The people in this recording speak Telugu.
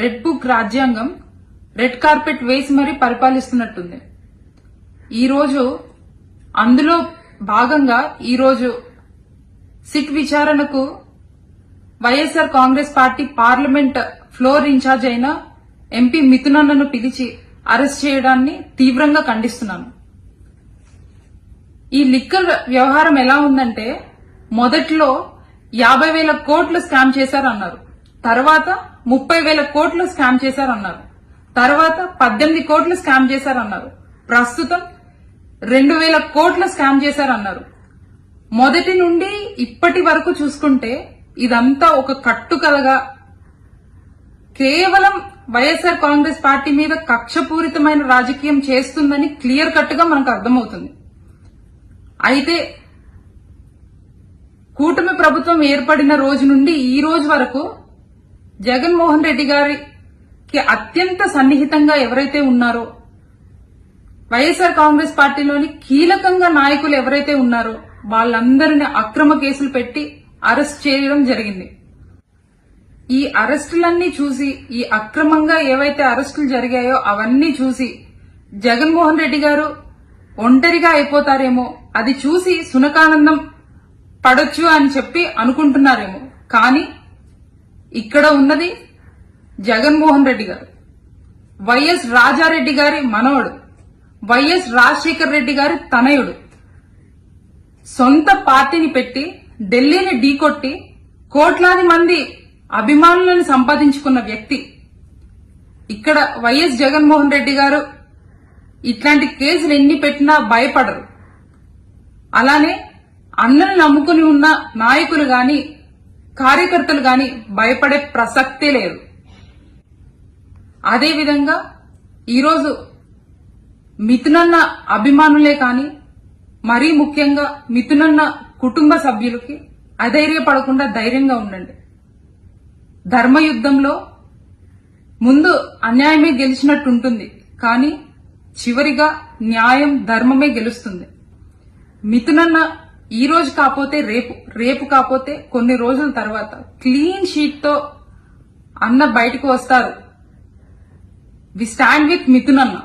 రెడ్ బుక్ రాజ్యాంగం రెడ్ కార్పెట్ వేసి మరీ పరిపాలిస్తున్నట్టుంది. ఈరోజు అందులో భాగంగా ఈరోజు సిట్ విచారణకు YSR Congress party parliament floor in charge అయిన ఎంపీ మిథునన్నను పిలిచి అరెస్ట్ చేయడాన్ని తీవ్రంగా ఖండిస్తున్నాను. ఈ లిక్కర్ వ్యవహారం ఎలా ఉందంటే మొదట్లో 50,000 కోట్లు స్కామ్ చేశారన్నారు, తర్వాత 30,000 కోట్లు స్కామ్ చేశారన్నారు, తర్వాత 18 కోట్లు స్కామ్ చేశారన్నారు, ప్రస్తుతం 2,000 కోట్లు స్కామ్ చేశారన్నారు. మొదటి నుండి ఇప్పటి వరకు చూసుకుంటే ఇదంతా ఒక కట్టుకథగా కేవలం వైఎస్ఆర్ కాంగ్రెస్ పార్టీ మీద కక్షపూరితమైన రాజకీయం చేస్తుందని క్లియర్ కట్ గా మనకు అర్థమవుతుంది. అయితే కూటమి ప్రభుత్వం ఏర్పడిన రోజు నుండి ఈ రోజు వరకు జగన్మోహన్ రెడ్డి గారికి అత్యంత సన్నిహితంగా ఎవరైతే ఉన్నారో, వైఎస్ఆర్ కాంగ్రెస్ పార్టీలోని కీలకంగా నాయకులు ఎవరైతే ఉన్నారో వాళ్ళందరినీ అక్రమ కేసులు పెట్టి అరెస్ట్ చేయడం జరిగింది. ఈ అరెస్టులన్నీ చూసి, ఈ అక్రమంగా ఏవైతే అరెస్టులు జరిగాయో అవన్నీ చూసి జగన్మోహన్ రెడ్డి గారు ఒంటరిగా అయిపోతారేమో, అది చూసి సునకానందం పడొచ్చు అని చెప్పి అనుకుంటున్నారేమో. కానీ ఇక్కడ ఉన్నది జగన్మోహన్ రెడ్డి గారు, వైఎస్ రాజారెడ్డి గారి మనవడు, వైఎస్ రాజశేఖర్ రెడ్డి గారి తనయుడు, సొంత పార్టీని పెట్టి ఢిల్లీని ఢీకొట్టి కోట్లాది మంది అభిమానులను సంపాదించుకున్న వ్యక్తి. ఇక్కడ వైఎస్ జగన్మోహన్ రెడ్డి గారు ఇట్లాంటి కేసులు ఎన్ని పెట్టినా భయపడరు. అలానే అన్నను నమ్ముకుని ఉన్న నాయకులు గాని కార్యకర్తలు గాని భయపడే ప్రసక్తే లేదు. అదేవిధంగా ఈరోజు మిథునన్న అభిమానులే కాని మరీ ముఖ్యంగా మిథునన్న కుటుంబ సభ్యులకి అధైర్యపడకుండా ధైర్యంగా ఉండండి. ధర్మయుద్ధంలో ముందు అన్యాయమే గెలిచినట్టుంటుంది, కానీ చివరిగా న్యాయం ధర్మమే గెలుస్తుంది. మిథునన్న ఈ రోజు కాకపోతే రేపు కాకపోతే కొన్ని రోజుల తర్వాత క్లీన్ షీట్ తో అన్న బయటకు వస్తారు. We stand with మిథునన్న.